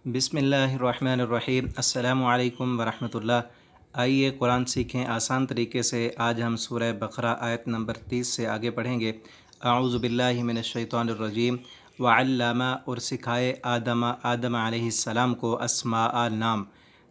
بسم اللہ الرحمن الرحیم۔ السلام علیکم ورحمۃ اللہ۔ آئیے قرآن سیکھیں آسان طریقے سے۔ آج ہم سورہ بقرہ آیت نمبر 30 سے آگے پڑھیں گے۔ اعوذ باللہ من الشیطان الرجیم۔ وعلم، اور سکھائے آدم علیہ السلام کو اسماء نام،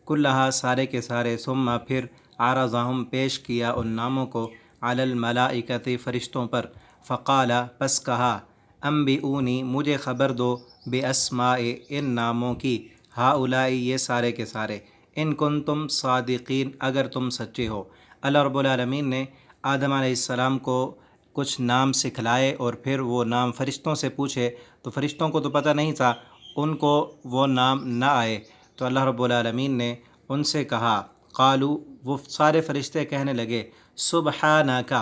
کلہا سارے کے سارے، ثم پھر عرضہم پیش کیا ان ناموں کو، علی الملائکۃ فرشتوں پر، فقال پس کہا، انبئونی مجھے خبر دو، باسماء ان ناموں کی، ہؤلاء یہ سارے کے سارے، ان کنتم صادقین اگر تم سچے ہو۔ اللہ رب العالمین نے آدم علیہ السلام کو کچھ نام سکھلائے اور پھر وہ نام فرشتوں سے پوچھے، تو فرشتوں کو تو پتہ نہیں تھا، ان کو وہ نام نہ آئے، تو اللہ رب العالمین نے ان سے کہا، قالو، وہ سارے فرشتے کہنے لگے، سبحانک،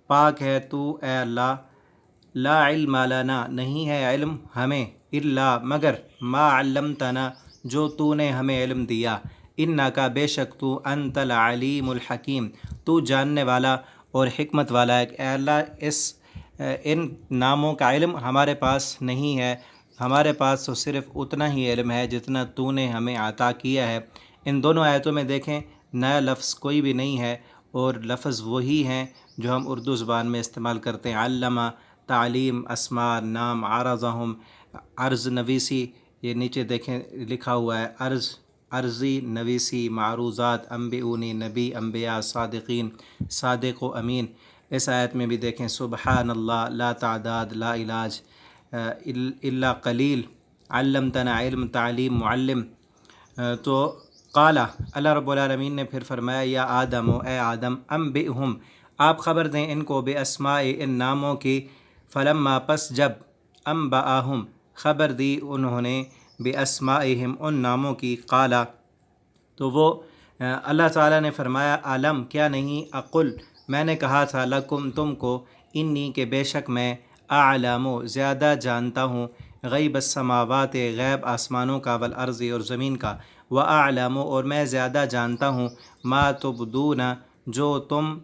پاک ہے تو اے اللہ، لا علم لنا، نہیں ہے علم ہمیں، الا مگر، ما علمتنا، جو تو نے ہمیں علم دیا، انکا بے شک تو، انت العلیم الحکیم، تو جاننے والا اور حکمت والا ہے۔ اے اللہ، ان ناموں کا علم ہمارے پاس نہیں ہے، ہمارے پاس تو صرف اتنا ہی علم ہے جتنا تو نے ہمیں عطا کیا ہے۔ ان دونوں آیتوں میں دیکھیں، نیا لفظ کوئی بھی نہیں ہے اور لفظ وہی ہیں جو ہم اردو زبان میں استعمال کرتے ہیں۔ علامہ، تعلیم، اسماء نام، عرضہم عرض نویسی، یہ نیچے دیکھیں لکھا ہوا ہے، عرضی نویسی، معروضات، انبئونی نبی، انبیاء، صادقین صادق و امین۔ اس آیت میں بھی دیکھیں، سبحان اللہ، لا تعداد، لا علاج الا قلیل، علمتنا علم، تعلیم، معلم۔ تو قال، اللہ رب العالمین نے پھر فرمایا، یا آدم، اے آدم، انبئہم، آپ خبر دیں ان کو، باسماء ان ناموں کی، فلما پس جب، انبأہم خبر دی انہوں نے، باسمائہم ان ناموں کی، قال تو وہ اللہ تعالیٰ نے فرمایا، عالم کیا نہیں، اقل میں نے کہا تھا، لکم تم کو، انی کہ بے شک میں، اعلم زیادہ جانتا ہوں، غیب السماوات غیب آسمانوں کا، والارض اور زمین کا، واعلم اور میں زیادہ جانتا ہوں، ما تبدون جو تم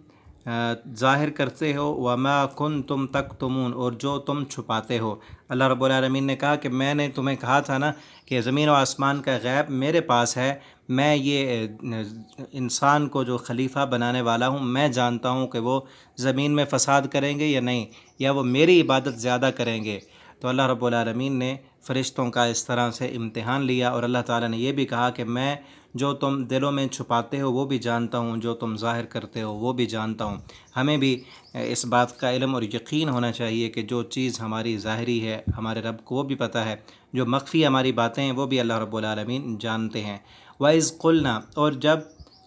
ظاہر کرتے ہو، وما کنتم تکتمون اور جو تم چھپاتے ہو۔ اللہ رب العالمین نے کہا کہ میں نے تمہیں کہا تھا نا کہ زمین و آسمان کا غیب میرے پاس ہے، میں یہ انسان کو جو خلیفہ بنانے والا ہوں، میں جانتا ہوں کہ وہ زمین میں فساد کریں گے یا نہیں، یا وہ میری عبادت زیادہ کریں گے۔ تو اللہ رب العالمین نے فرشتوں کا اس طرح سے امتحان لیا، اور اللہ تعالیٰ نے یہ بھی کہا کہ میں جو تم دلوں میں چھپاتے ہو وہ بھی جانتا ہوں، جو تم ظاہر کرتے ہو وہ بھی جانتا ہوں۔ ہمیں بھی اس بات کا علم اور یقین ہونا چاہیے کہ جو چیز ہماری ظاہری ہے ہمارے رب کو وہ بھی پتہ ہے، جو مخفی ہماری باتیں ہیں وہ بھی اللہ رب العالمین جانتے ہیں۔ وَإِذْ قُلْنَا، اور جب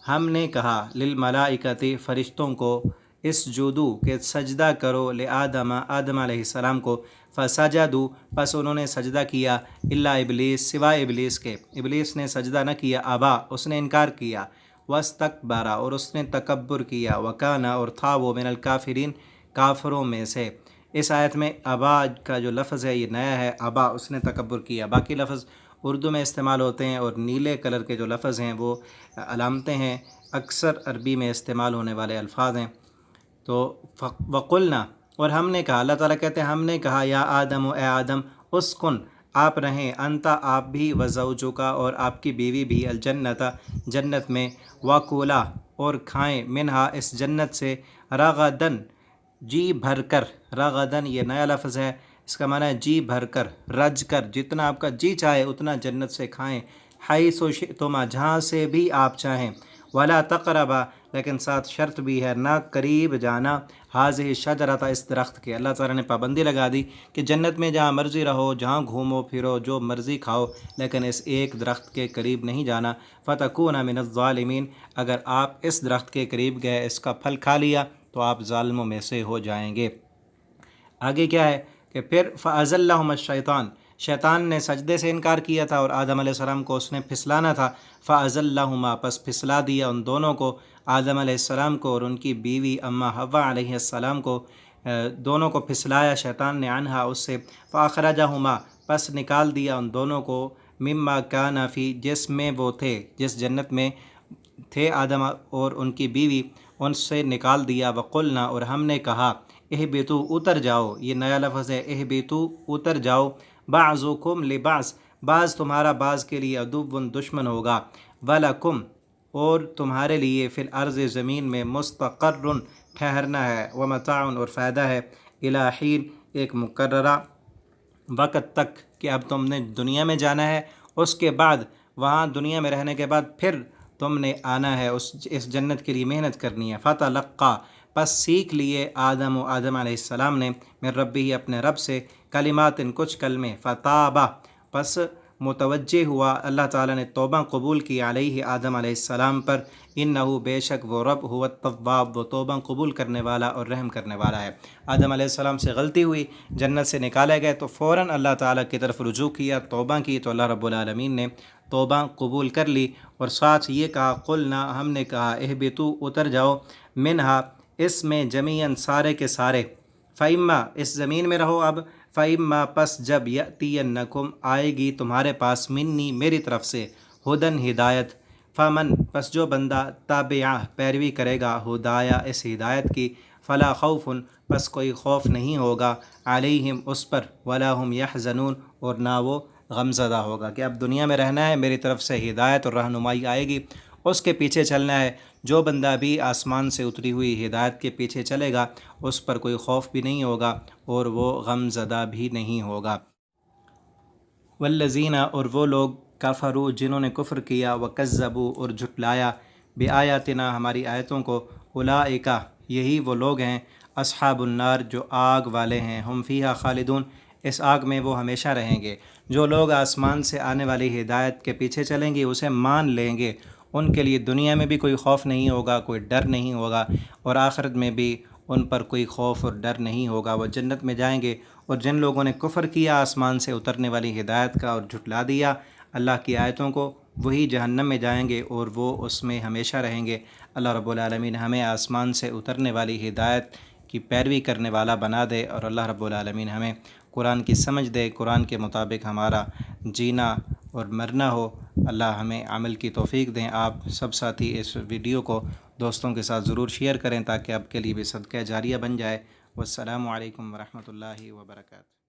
ہم نے کہا، للملائکۃ فرشتوں کو، اسجدوا کہ سجدہ کرو، لآدم آدم علیہ السلام کو، فسجدوا پس انہوں نے سجدہ کیا، الا ابلیس سوائے ابلیس کے، ابلیس نے سجدہ نہ کیا، ابا اس نے انکار کیا، واستکبر اور اس نے تکبر کیا، وکان اور تھا وہ، من الکافرین کافروں میں سے۔ اس آیت میں ابا کا جو لفظ ہے یہ نیا ہے، ابا اس نے تکبر کیا، باقی لفظ اردو میں استعمال ہوتے ہیں، اور نیلے کلر کے جو لفظ ہیں وہ علامتیں ہیں، اکثر عربی میں استعمال ہونے والے الفاظ ہیں۔ تو وقلنا اور ہم نے کہا، اللہ تعالیٰ کہتے ہیں ہم نے کہا، یا آدم اے آدم، اسکن آپ رہیں، انتا آپ بھی، وزوجکا اور آپ کی بیوی بھی، الجنت جنت میں، وکولا اور کھائیں، منہا اس جنت سے، رغدن جی بھر کر، رغدن یہ نیا لفظ ہے، اس کا معنی ہے جی بھر کر، رج کر، جتنا آپ کا جی چاہے اتنا جنت سے کھائیں، حیث شئتما جہاں سے بھی آپ چاہیں، ولا تقربا لیکن ساتھ شرط بھی ہے، نہ قریب جانا، حاضح شجرۃ اس درخت کے۔ اللہ تعالیٰ نے پابندی لگا دی کہ جنت میں جہاں مرضی رہو، جہاں گھومو پھرو، جو مرضی کھاؤ، لیکن اس ایک درخت کے قریب نہیں جانا، فتکون من الظالمین اگر آپ اس درخت کے قریب گئے، اس کا پھل کھا لیا تو آپ ظالموں میں سے ہو جائیں گے۔ آگے کیا ہے کہ پھر فأزلہم الشیطان، شیطان نے سجدے سے انکار کیا تھا اور آدم علیہ السلام کو اس نے پھسلانا تھا، فأزلہما پس پھسلا دیا ان دونوں کو، آدم علیہ السلام کو اور ان کی بیوی اماں حوا علیہ السلام کو، دونوں کو پھسلایا شیطان نے، عنہا اس سے، فأخرجہما پس نکال دیا ان دونوں کو، مما کان فی جس میں وہ تھے، جس جنت میں تھے آدم اور ان کی بیوی، ان سے نکال دیا، وقلنا اور ہم نے کہا، اہبتو اتر جاؤ، یہ نیا لفظ ہے، اہبتو اتر جاؤ، بعضکم لبعض بعض تمہارا بعض کے لیے عدوٌ دشمن ہوگا، وَلَکُمْ اور تمہارے لیے فی الارض زمین میں مستقر ٹھہرنا ہے، ومتاع اور فائدہ ہے، الی حین ایک مقررہ وقت تک کہ اب تم نے دنیا میں جانا ہے، اس کے بعد وہاں دنیا میں رہنے کے بعد پھر تم نے آنا ہے، اس جنت کے لیے محنت کرنی ہے۔ فتلقی پس سیکھ لیے آدم علیہ السلام نے من ربی اپنے رب سے کلمات کچھ کلمے، فتابہ پس متوجہ ہوا اللہ تعالیٰ نے توبہ قبول کی علیہ آدم علیہ السلام پر، انہو بے شک وہ رب ہوا التواب وہ توبہ قبول کرنے والا اور رحم کرنے والا ہے۔ آدم علیہ السلام سے غلطی ہوئی، جنت سے نکالے گئے تو فوراً اللہ تعالیٰ کی طرف رجوع کیا، توبہ کی، تو اللہ رب العالمین نے توبہ قبول کر لی، اور ساتھ یہ کہا قلنا ہم نے کہا اہبطوا اتر جاؤ، منہا اس میں جمیعاً سارے کے سارے، فَإِمَّا اس زمین میں رہو اب، فَإِمَّا پس جب یأتینکم آئے گی تمہارے پاس منی میری طرف سے ہدن ہدایت، فمن پس جو بندہ تابعہ پیروی کرے گا ہدایہ اس ہدایت کی، فلا خوف پس کوئی خوف نہیں ہوگا علیہم اس پر، ولا ہم یحزنون اور نہ وہ غمزدہ ہوگا، کہ اب دنیا میں رہنا ہے، میری طرف سے ہدایت اور رہنمائی آئے گی، اس کے پیچھے چلنا ہے۔ جو بندہ بھی آسمان سے اتری ہوئی ہدایت کے پیچھے چلے گا اس پر کوئی خوف بھی نہیں ہوگا اور وہ غم زدہ بھی نہیں ہوگا۔ والذین اور وہ لوگ کفروا جنہوں نے کفر کیا، وکذبوا اور جھٹلایا، بآیاتنا ہماری آیتوں کو، اولئک یہی وہ لوگ ہیں، اصحاب النار جو آگ والے ہیں، ہم فیہا خالدون اس آگ میں وہ ہمیشہ رہیں گے۔ جو لوگ آسمان سے آنے والی ہدایت کے پیچھے چلیں گے، اسے مان لیں گے، ان کے لیے دنیا میں بھی کوئی خوف نہیں ہوگا، کوئی ڈر نہیں ہوگا، اور آخرت میں بھی ان پر کوئی خوف اور ڈر نہیں ہوگا، وہ جنت میں جائیں گے۔ اور جن لوگوں نے کفر کیا آسمان سے اترنے والی ہدایت کا اور جھٹلا دیا اللہ کی آیتوں کو، وہی جہنم میں جائیں گے اور وہ اس میں ہمیشہ رہیں گے۔ اللہ رب العالمین ہمیں آسمان سے اترنے والی ہدایت کی پیروی کرنے والا بنا دے، اور اللہ رب العالمین ہمیں قرآن کی سمجھ دے، قرآن کے مطابق ہمارا جینا اور مرنا ہو۔ اللہ ہمیں عمل کی توفیق دیں۔ آپ سب ساتھی اس ویڈیو کو دوستوں کے ساتھ ضرور شیئر کریں تاکہ آپ کے لیے بھی صدقہ جاریہ بن جائے۔ والسلام علیکم ورحمۃ اللہ وبرکاتہ۔